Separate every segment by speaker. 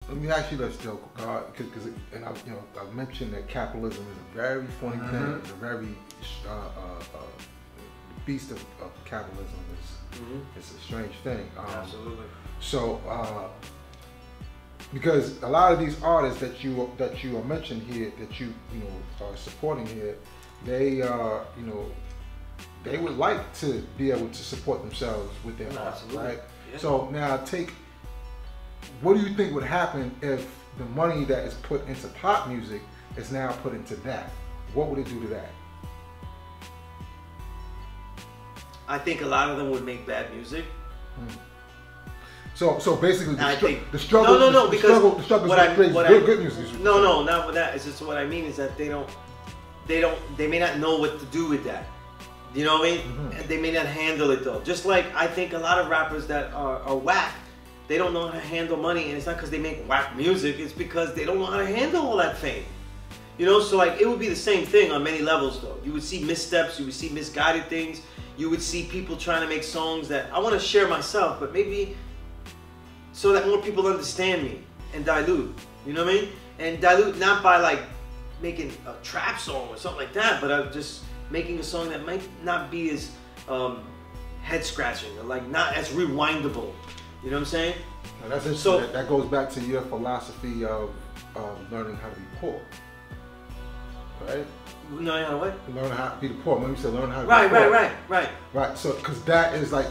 Speaker 1: let me ask you this, Joe, because I mentioned that capitalism is a very funny thing. It's a very beast of capitalism is it's a strange thing.
Speaker 2: Absolutely.
Speaker 1: So, because a lot of these artists that you are mentioning here, that you are supporting here, they they would like to be able to support themselves with their art, right? Yeah. So now what do you think would happen if the money that is put into pop music is now put into that? What would it do to that?
Speaker 2: I think a lot of them would make bad music.
Speaker 1: So basically, the struggle is good music.
Speaker 2: No, not with that. It's just what I mean is that they may not know what to do with that. You know what I mean? They may not handle it though. Just like I think a lot of rappers that are whack, they don't know how to handle money, and it's not because they make whack music. It's because they don't know how to handle all that fame. You know, so like it would be the same thing on many levels though. You would see missteps, you would see misguided things, you would see people trying to make songs that I want to share myself, but maybe so that more people understand me and dilute. You know what I mean? And dilute not by like making a trap song or something like that, but just making a song that might not be as head scratching or like not as rewindable. You know what I'm saying?
Speaker 1: Now that's interesting. So that goes back to your philosophy of learning how to be poor, right?
Speaker 2: Learning how to what?
Speaker 1: Learn how to be the poor. Maybe you said learn how to be poor. Right. So because that is like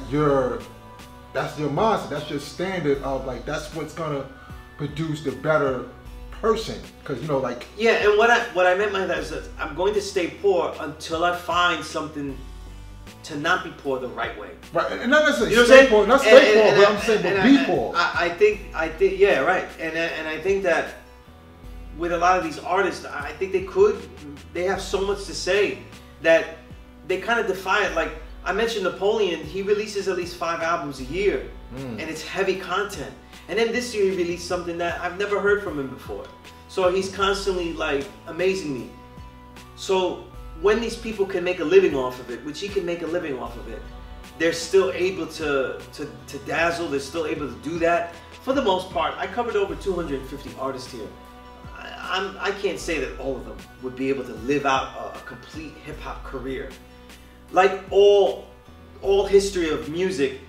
Speaker 1: that's your mindset. That's your standard of like that's what's gonna produce the better person. Because
Speaker 2: yeah. And what I meant by that is that I'm going to stay poor until I find something to not be poor the right way.
Speaker 1: Right, and not necessarily stay poor, not stay poor, but I'm saying but be poor.
Speaker 2: I think, yeah, right. And I think that with a lot of these artists, I think they have so much to say that they kind of defy it. Like I mentioned Napoleon, he releases at least 5 albums a year, and it's heavy content. And then this year he released something that I've never heard from him before. So he's constantly like amazing me. So when these people can make a living off of it, which he can make a living off of it, they're still able to dazzle, they're still able to do that. For the most part, I covered over 250 artists here. I can't say that all of them would be able to live out a complete hip-hop career. Like all history of music,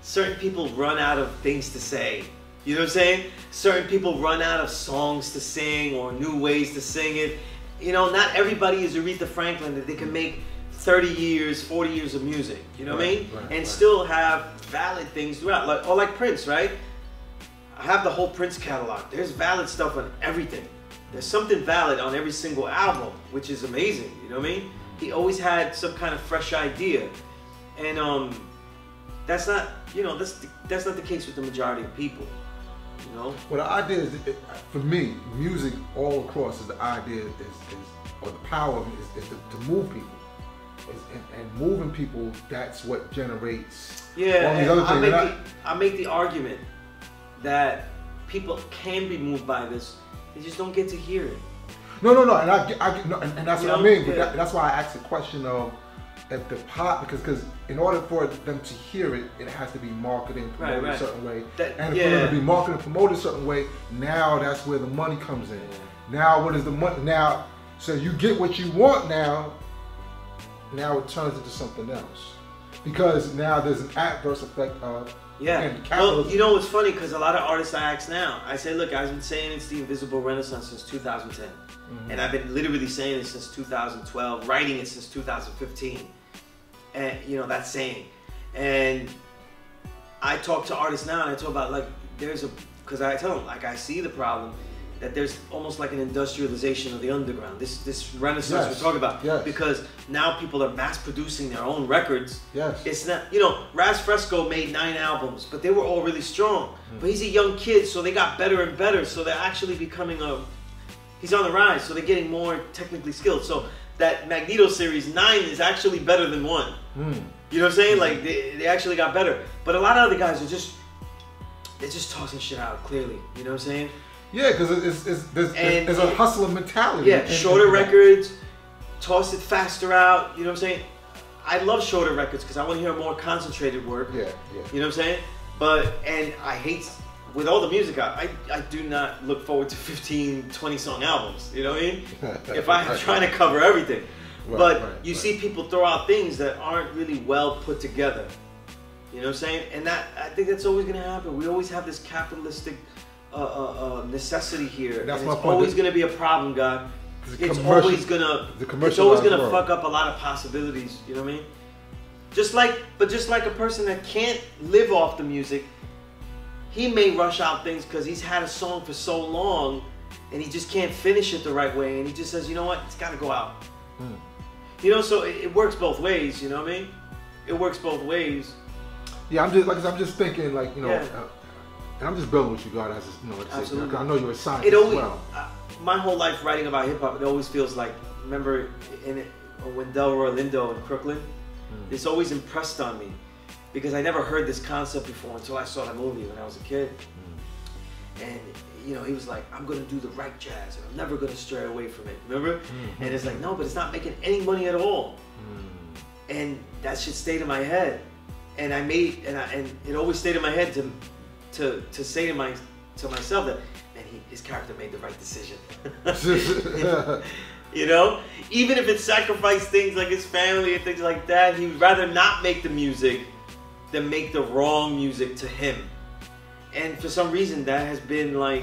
Speaker 2: certain people run out of things to say. You know what I'm saying? Certain people run out of songs to sing or new ways to sing it. You know, not everybody is Aretha Franklin that they can make 30 years, 40 years of music, you know what I mean? And still have valid things throughout, like Prince, right? I have the whole Prince catalog. There's valid stuff on everything. There's something valid on every single album, which is amazing, you know what I mean? He always had some kind of fresh idea. And that's not, that's not the case with the majority of people. You know?
Speaker 1: Well, the idea is, for me, music all across is the idea or the power of it is to move people. And moving people, that's what generates all these other things.
Speaker 2: I make the argument that people can be moved by this, they just don't get to hear it.
Speaker 1: No, and that's what I mean. But that's why I asked the question of if the pop, because in order for them to hear it, it has to be marketed and promoted a certain way. And for them to be marketed and promoted a certain way, now that's where the money comes in. Now what is the money? Now, so you get what you want now it turns into something else. Because now there's an adverse effect of
Speaker 2: well, you know what's funny? Because a lot of artists I ask now, I say, look, I've been saying it's the invisible renaissance since 2010. And I've been literally saying it since 2012, writing it since 2015. And, that saying. And I talk to artists now and I talk about, like, because I tell them, like, I see the problem that there's almost like an industrialization of the underground. This renaissance we're talking about. Because now people are mass producing their own records. It's not, Raz Fresco made 9 albums, but they were all really strong. But he's a young kid, so they got better and better. So they're actually becoming he's on the rise, so they're getting more technically skilled. So that Magneto series 9 is actually better than 1. You know what I'm saying? Like they actually got better. But a lot of other guys are they're just tossing shit out clearly. You know what I'm saying?
Speaker 1: Yeah, because there's a hustler mentality.
Speaker 2: Yeah, shorter records, toss it faster out. You know what I'm saying? I love shorter records because I want to hear more concentrated work. You know what I'm saying? And I hate with all the music out, I do not look forward to 15, 20 song albums. You know what I mean? If I'm trying to cover everything. But you see people throw out things that aren't really well put together. You know what I'm saying? And that, I think that's always going to happen. We always have this capitalistic necessity here.
Speaker 1: That's
Speaker 2: and
Speaker 1: my
Speaker 2: it's
Speaker 1: point.
Speaker 2: Always going to be a problem, God. It's always gonna fuck up a lot of possibilities. You know what I mean? Just like a person that can't live off the music, he may rush out things because he's had a song for so long, and he just can't finish it the right way, and he just says, you know what, it's got to go out. You know, so it works both ways. You know what I mean? It works both ways.
Speaker 1: Yeah, I'm just thinking, like, you know, and I'm just building what you got as, you know, absolutely. I know you're a scientist as well.
Speaker 2: My whole life writing about hip hop, it always feels like, remember when Delroy Lindo in Crooklyn, it's always impressed on me because I never heard this concept before until I saw the movie when I was a kid. And you know, he was like, I'm gonna do the right jazz and I'm never gonna stray away from it. Remember? And it's like, no, but it's not making any money at all. And that shit stayed in my head. And and it always stayed in my head to say to myself that, man, his character made the right decision. You know, even if it sacrificed things like his family and things like that, he would rather not make the music than make the wrong music to him. And for some reason, that has been like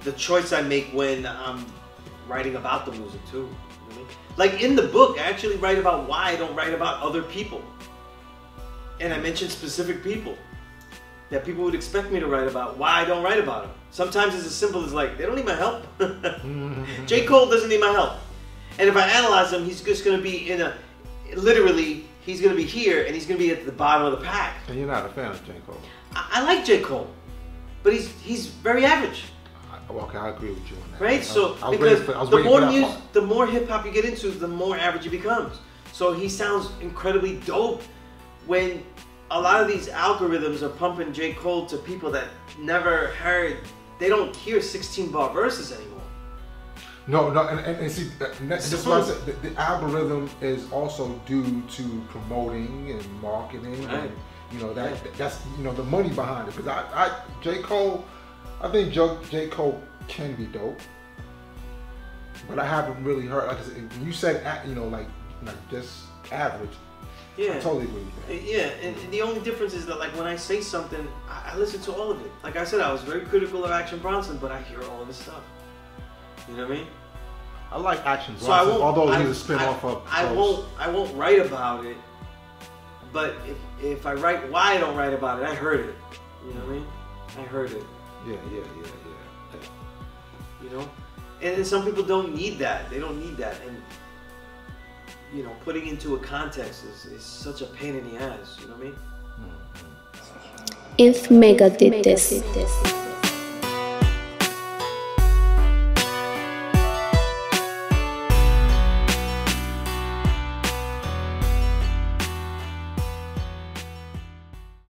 Speaker 2: the choice I make when I'm writing about the music too. You know what I mean? Like in the book, I actually write about why I don't write about other people. And I mention specific people that people would expect me to write about, why I don't write about them. Sometimes it's as simple as like, they don't need my help. J. Cole doesn't need my help. And if I analyze him, he's just going to be literally, he's going to be here and he's going to be at the bottom of the pack.
Speaker 1: And you're not a fan of J. Cole?
Speaker 2: I like J. Cole, but he's very average.
Speaker 1: Okay, I agree with you on that.
Speaker 2: Right? So, because the more hip hop you get into, the more average he becomes. So he sounds incredibly dope when a lot of these algorithms are pumping J. Cole to people that never heard, they don't hear 16-bar verses anymore.
Speaker 1: No, and see, that's why I said the algorithm is also due to promoting and marketing, and you know that's you know the money behind it. Because J. Cole, I think J. Cole can be dope, but I haven't really heard. Like I said, when you said you know like just average. Yeah, I totally agree with that.
Speaker 2: Yeah, and the only difference is that like when I say something, I listen to all of it. Like I said, I was very critical of Action Bronson, but I hear all of his stuff. You know what I mean?
Speaker 1: I like Action Bronson, although he's a spin-off of.
Speaker 2: I won't write about it, but if I write why I don't write about it, I heard it. You know what I mean? I heard it.
Speaker 1: Yeah.
Speaker 2: You know, and some people don't need that. They don't need that, and you know, putting into a context is such a pain in the ass. You know what I mean?
Speaker 3: If Mecca did this.